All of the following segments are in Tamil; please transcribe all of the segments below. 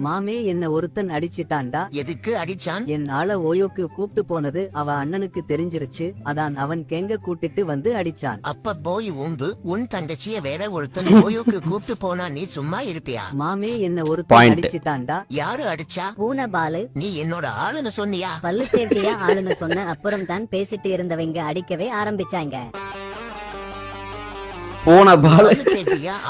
மாமே என்ன ஒருத்தன் அடிச்சிட்டான்டா. எதுக்கு அடிச்சான்? என் ஆள ஓயோக்கு கூப்பிட்டு போனது அவ அண்ணனுக்கு தெரிஞ்சிருச்சு. அதான் அவன் கெங்க கூட்டிட்டு வந்து அடிச்சான். அப்ப போய் உண்டு உன் தங்கச்சிய வேற ஒருத்தன் ஓயோக்கு கூப்பிட்டு போனா நீ சும்மா இருப்பியா? மாமே என்ன ஒருத்தன் அடிச்சிட்டான்டா. யாரு அடிச்சா? பூனபாலு. நீ என்னோட ஆளுன்னு சொன்னியா? பல்லு தேவையா ஆளுன்னு சொன்ன அப்புறம் தான் பேசிட்டு இருந்தவங்க அடிக்கவே ஆரம்பிச்சாங்க.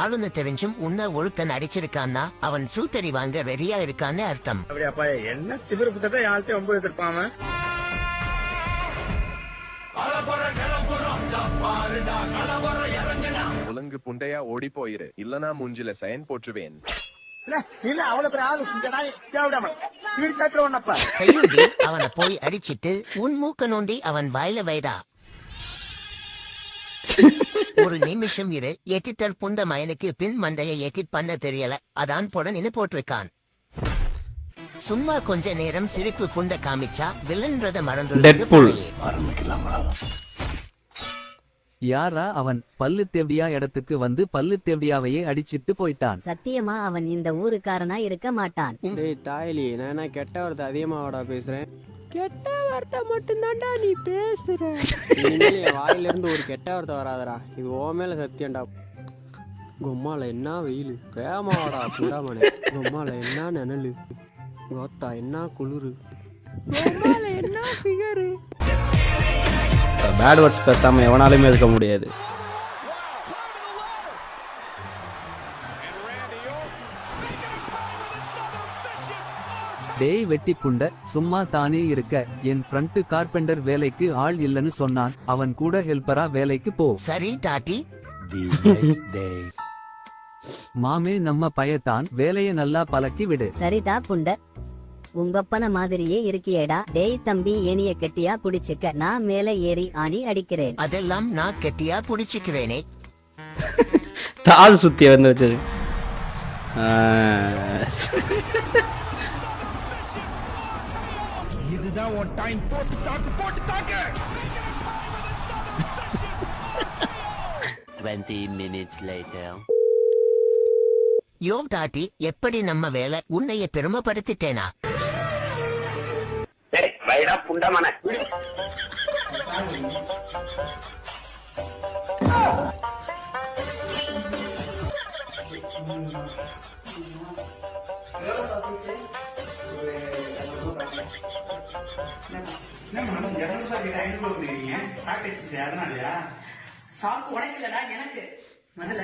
ஆளுன்னு தெரிஞ்சும் உன்ன ஒருத்தன் அடிச்சிருக்கான்னா அவன் சூத்தடி வாங்க ரெடியா இருக்கான்னு அர்த்தம். என்ன திமிரு புத்தத்தை யாழ்த்தே ஒன்பது எதிர்ப்பாம ஒழுங்கு புண்டையா ஓடி போயிரு, இல்லனா மூஞ்சில சயன் போற்றுவேன். அவனை போய் அடிச்சிட்டு உன் மூக்க நோண்டி அவன் வாயில வைடா. ஒரு நிமிஷம் இரு. எட்டித்தர் புந்த மயனுக்கு பின் மண்டைய எட்டிட் பண்ண தெரியல, அதான் போட நின்னு போட்டிருக்கான். சும்மா கொஞ்ச நேரம் சிரிப்பு புண்ட காமிச்சா வில்லன்றத மறந்து. யாரா அவன்? பல்லு தேவடியா இடத்துக்கு வந்து பல்லு தேவடியாவையே அடிச்சிட்டு போயிட்டான். சத்தியமா அவன் இந்த ஊருக்காரனா இருக்க மாட்டான். தாயலி, நான் கெட்ட வார்த்தை அதிகமாவடா பேசுறேன். கெட்ட வார்த்தை மட்டும்தான்டா நீ பேசுற. வாயில இருந்து ஒரு கெட்ட வார்த்தை வராதடா. இது ஓ மேல சத்தியம்டா. கொம்மால என்ன வெயில், வேமாவாடா புண்டாமனே. கொம்மால என்ன நிழலு, கோத்தா என்ன குளிரு, கொம்மால என்ன ஃபிகரு. பேட் வேர்ட்ஸ் பேசாம எவனாலுமே இருக்க முடியாது. டேய் வெட்டி புண்ட, சும்மா தானே இருக்க. என் ஃப்ரண்ட் கார்பெண்டர் வேலைக்கு ஆள் இல்லன்னு சொன்னான். அவன் கூட ஹெல்ப்பரா வேலைக்கு போ. சரி டாட்டி. மாமே நம்ம பயத்தான், வேலைய நல்லா பழக்கி விடு. சரிதா புண்ட, உங்கப்பன மாதிரியே இருக்கியேடா. டேய் தம்பி, ஏனிய கெட்டியா புடிச்சுக்க, நான் மேல ஏறி ஆணி அடிக்கிறேன். அதெல்லாம் நான் கெட்டியா புடிச்சுக்கிறேனே. தாள் சுத்திய வந்து வச்சது. இதுதான் உன் டைம். போட்டு தாக்கு, போட்டு தாக்கு. 20 minutes later. யோ டாட்டி, எப்படி நம்ம வேலை? உன்னைய பெருமைப்படுத்திட்டேனா? புண்டமான சாக்கு உடைக்கலடா எனக்கு. முதல்ல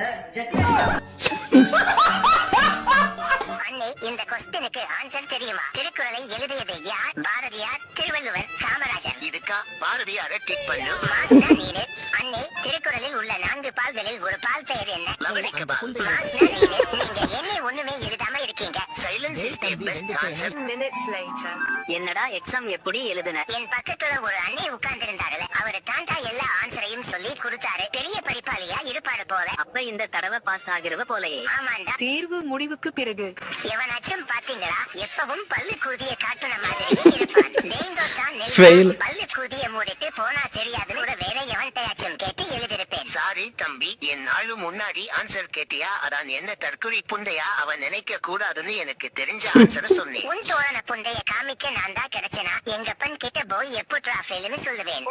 அண்ணே, இந்த கொஸ்டினுக்கு ஆன்சர் தெரியுமா? திருக்குறளை எழுதியது யார்? பாரதியார், திருவள்ளுவர், காமராஜர். இதுக்கா பாரதியார டிக் பண்ணு. அண்ணே, திருக்குறளில் உள்ள 4 பால்களில் ஒரு பால் பெயர் என்ன? நீங்க என்ன ஒண்ணுமே எழுதாம இருக்கீங்க. என்னடா எக்ஸாம் எப்படி எழுதுன? என் பக்கத்துல ஒரு அண்ணே உட்கார்ந்து இருந்தாருல, அவரு தாண்டா எல்லா ஆன்சரையும் சொல்லி கொடுத்தாரு. பெரிய படிப்பாளியா இருப்பாரு போல. அப்ப இந்த தடவை பாஸ் ஆகிறவ போலயே. ஆமாண்டா. தேர்வு முடிவுக்கு பிறகு எவனாச்சும் பாத்தீங்களா? எப்பவும் பல்லு கூதிய காட்டுன மாதிரியே இருப்பான். பல்லு கூதிய மூடிட்டு போனா தெரியாதுன்னு கூட வேற எவன்கிட்டயாச்சும் கேட்டு எழுதிருப்பேன். சாரி தம்பி, என் நாளும் முன்னாடி ஆன்சர் கேட்டியா? அதான் என்ன தற்கொலை புண்டையா அவன் நினைக்க கூடாதுன்னு எனக்கு தெரிஞ்ச ஆன்சர் சொன்னேன். உன் தோழன புண்டைய காமிக்க நான் தான் கிடைச்சனா? எங்க பன் கிட்ட போய் எப்போ ஃபெயில்னு சொல்லுவேன்.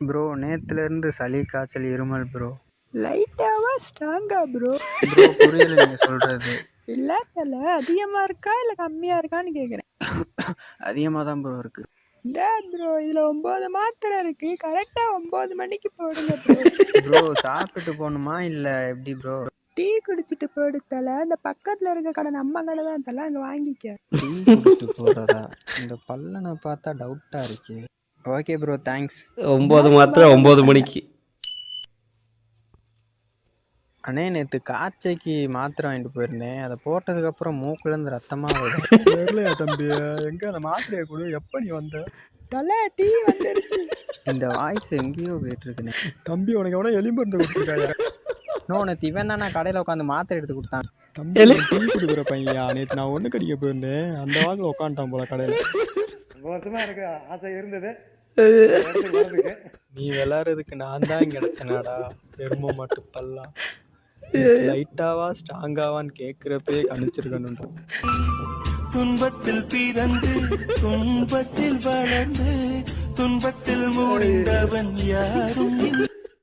ப்ரோ, நேத்துல இருந்து சளி, காய்ச்சல், இருமல் ப்ரோ. லைட்டாவா ஸ்ட்ராங்கா ப்ரோ? புரியல நீங்க சொல்றது. இல்ல தல, அதிகமா இருக்கா இல்ல கம்மியா இருக்கான்னு கேக்குறேன். அதிகமா தான் ப்ரோ இருக்கு. ப்ரோ, இதுல 9 மாத்திரை இருக்கு. கரெக்டா 9 மணிக்கு போடுங்க ப்ரோ. ப்ரோ, சாப்பிட்டு போகணுமா இல்ல எப்படி ப்ரோ? டீ குடிச்சிட்டு போடு தல. அந்த பக்கத்துல இருக்க கடை நம்ம கடை தான் தல, அங்க வாங்கிக்க. டீ குடிச்சிட்டு போறதா? இந்த பல்லனை பார்த்தா டவுட்டா இருக்கு. Okay bro, thanks. 9 மாத்திரை 9 மணிக்கு. அண்ணே, நேற்று காய்ச்சைக்கு மாத்திரை வாங்கிட்டு போயிருந்தேன். அதை போட்டதுக்கு அப்புறம் மூக்குல இருந்து ரத்தமா வருது. தெரியலையா தம்பி? எங்க அந்த மாத்திரையை கொடு. எப்ப நீ வந்த? தலை டீ வந்துருச்சு. இந்த வாய்ஸ் எங்கேயோ போயிட்டு இருக்குண்ணே. தம்பி, உனக்கு எவ்வளோ எலும்பு இருந்து கொடுத்துருக்காங்க. நோ, நேற்று இவன் தான் கடையில் உட்காந்து மாத்திரை எடுத்து கொடுத்தான். தம்பி, டீ குடிக்கிற பையன். நேற்று நான் ஒன்று கடிக்க போயிருந்தேன். அந்த வாக்கில் உட்காந்துட்டான் போல கடையில். வருஷமா எனக்கு ஆசை இருந்தது. நீ விளையாடுறதுக்கு நான் தான் கிடைச்சனாடா. எருமை மாட்டு பல்லா. லைட்டாவா ஸ்ட்ராங்காவான்னு கேட்குறப்பே கணிச்சிருக்கணும்டா. துன்பத்தில் பிறந்து துன்பத்தில் வளர்ந்து துன்பத்தில் முடிந்தவன் யாரும்